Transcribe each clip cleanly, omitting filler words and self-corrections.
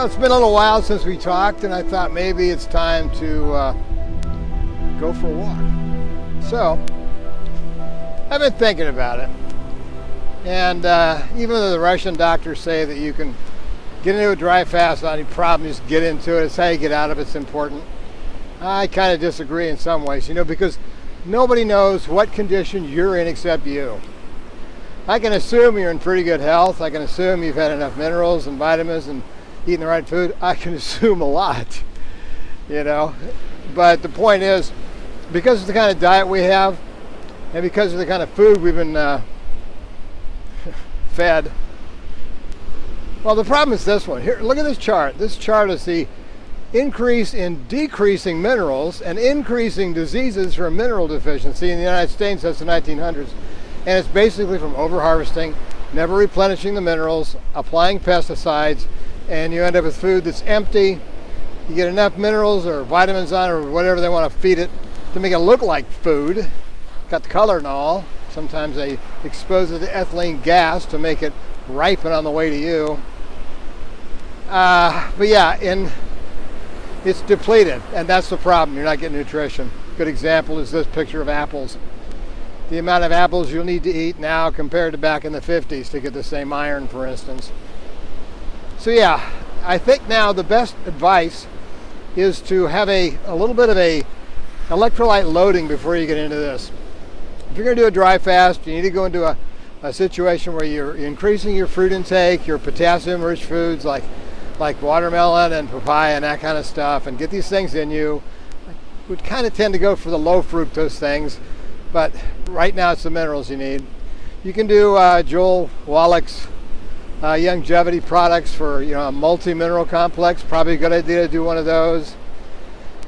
Well, it's been a little while since we talked, and I thought maybe it's time to go for a walk. So, I've been thinking about it. And even though the Russian doctors say that you can get into a dry fast without any problem, just get into it. It's how you get out of it's important. I kind of disagree in some ways, because nobody knows what condition you're in except you. I can assume you're in pretty good health. I can assume you've had enough minerals and vitamins and eating the right food. I can assume a lot, But the point is, because of the kind of diet we have, and because of the kind of food we've been fed. Well, the problem is this one. Here, look at this chart. This chart is the increase in decreasing minerals and increasing diseases from mineral deficiency in the United States since the 1900s. And it's basically from overharvesting, never replenishing the minerals, applying pesticides, and you end up with food that's empty. You get enough minerals or vitamins on it or whatever they want to feed it to make it look like food. Got the color and all. Sometimes they expose it to ethylene gas to make it ripen on the way to you. But yeah, it's depleted, and that's the problem. You're not getting nutrition. Good example is this picture of apples. The amount of apples you'll need to eat now compared to back in the 50s to get the same iron, for instance. So yeah, I think now the best advice is to have a little bit of a electrolyte loading before you get into this. If you're going to do a dry fast, you need to go into a situation where you're increasing your fruit intake, your potassium-rich foods like watermelon and papaya and that kind of stuff, and get these things in you. I would kind of tend to go for the low fructose things, but right now it's the minerals you need. You can do Joel Wallach's longevity products for a multi-mineral complex. Probably a good idea to do one of those.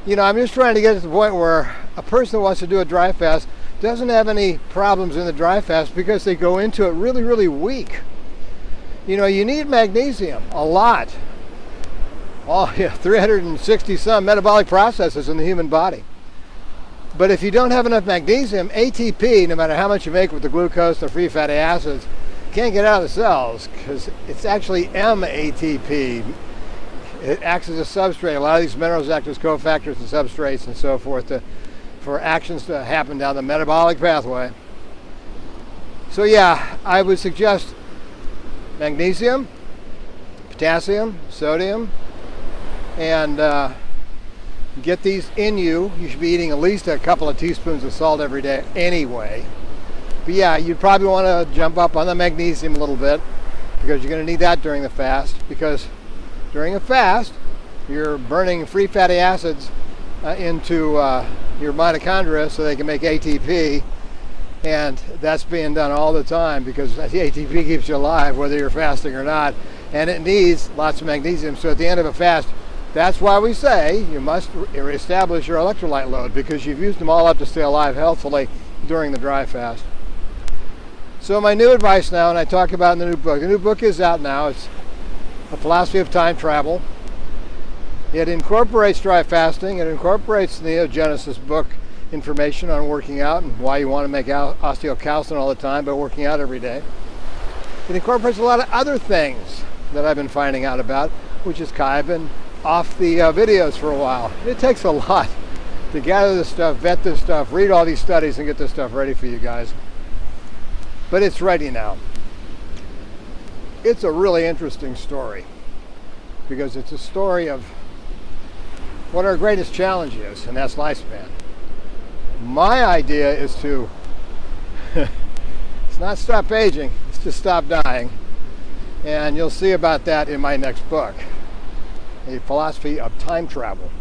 I'm just trying to get to the point where a person that wants to do a dry fast doesn't have any problems in the dry fast because they go into it really, really weak. You need magnesium a lot. 360 some metabolic processes in the human body. But if you don't have enough magnesium, ATP, no matter how much you make with the glucose or free fatty acids, can't get out of the cells because it's actually MATP. It acts as a substrate. A lot of these minerals act as cofactors and substrates and so forth for actions to happen down the metabolic pathway. So yeah, I would suggest magnesium, potassium, sodium, and get these in you. You should be eating at least a couple of teaspoons of salt every day anyway. But yeah, you'd probably want to jump up on the magnesium a little bit because you're going to need that during the fast, because during a fast you're burning free fatty acids into your mitochondria so they can make ATP, and that's being done all the time because the ATP keeps you alive whether you're fasting or not, and it needs lots of magnesium. So at the end of a fast, that's why we say you must establish your electrolyte load, because you've used them all up to stay alive healthfully during the dry fast. So my new advice now, and I talk about in the new book. The new book is out now. It's A Philosophy of Time Travel. It incorporates dry fasting. It incorporates the Neogenesis book information on working out and why you want to make osteocalcin all the time by working out every day. It incorporates a lot of other things that I've been finding out about, which is I've been off the videos for a while. It takes a lot to gather this stuff, vet this stuff, read all these studies, and get this stuff ready for you guys. But it's ready now. It's a really interesting story because it's a story of what our greatest challenge is, and that's lifespan. My idea is to it's not stop aging, it's to stop dying. And you'll see about that in my next book, A Philosophy of Time Travel.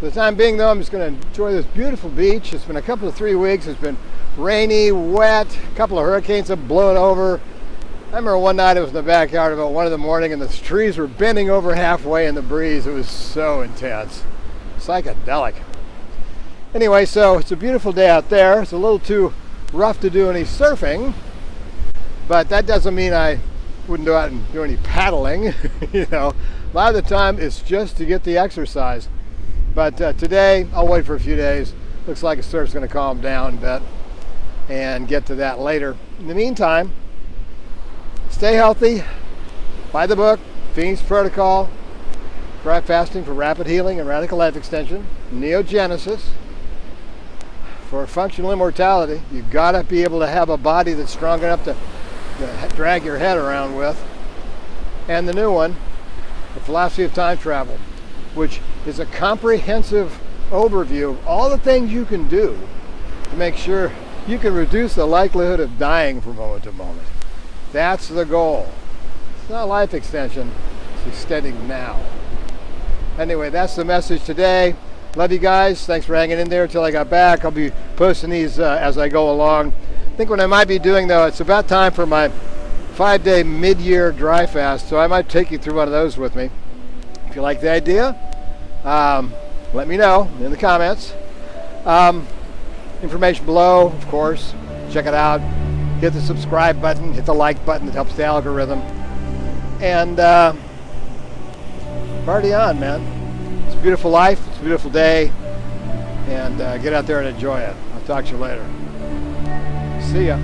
For the time being, though, I'm just going to enjoy this beautiful beach. It's been a couple of 3 weeks. It's been rainy, wet, a couple of hurricanes have blown over. I remember one night I was in the backyard about 1 a.m. and the trees were bending over halfway in the breeze. It was so intense. Psychedelic. Anyway, so it's a beautiful day out there. It's a little too rough to do any surfing, but that doesn't mean I wouldn't go out and do any paddling. A lot of the time it's just to get the exercise. But today, I'll wait for a few days. Looks like the surf's going to calm down a bit and get to that later. In the meantime, stay healthy, buy the book, Phoenix Protocol, Dry fasting for rapid healing and radical life extension. Neogenesis for functional immortality. You've got to be able to have a body that's strong enough to drag your head around with. And the new one, the philosophy of time travel, which is a comprehensive overview of all the things you can do to make sure you can reduce the likelihood of dying from moment to moment. That's the goal. It's not life extension, it's extending now. Anyway, that's the message today. Love you guys. Thanks for hanging in there until I got back. I'll be posting these as I go along. I think what I might be doing, though, it's about time for my 5-day mid-year dry fast, so I might take you through one of those with me. If you like the idea, let me know in the comments. Information below, of course. Check it out. Hit the subscribe button, hit the like button. It helps the algorithm. And party on, man. It's a beautiful life. It's a beautiful day. And get out there and enjoy it. I'll talk to you later. See ya.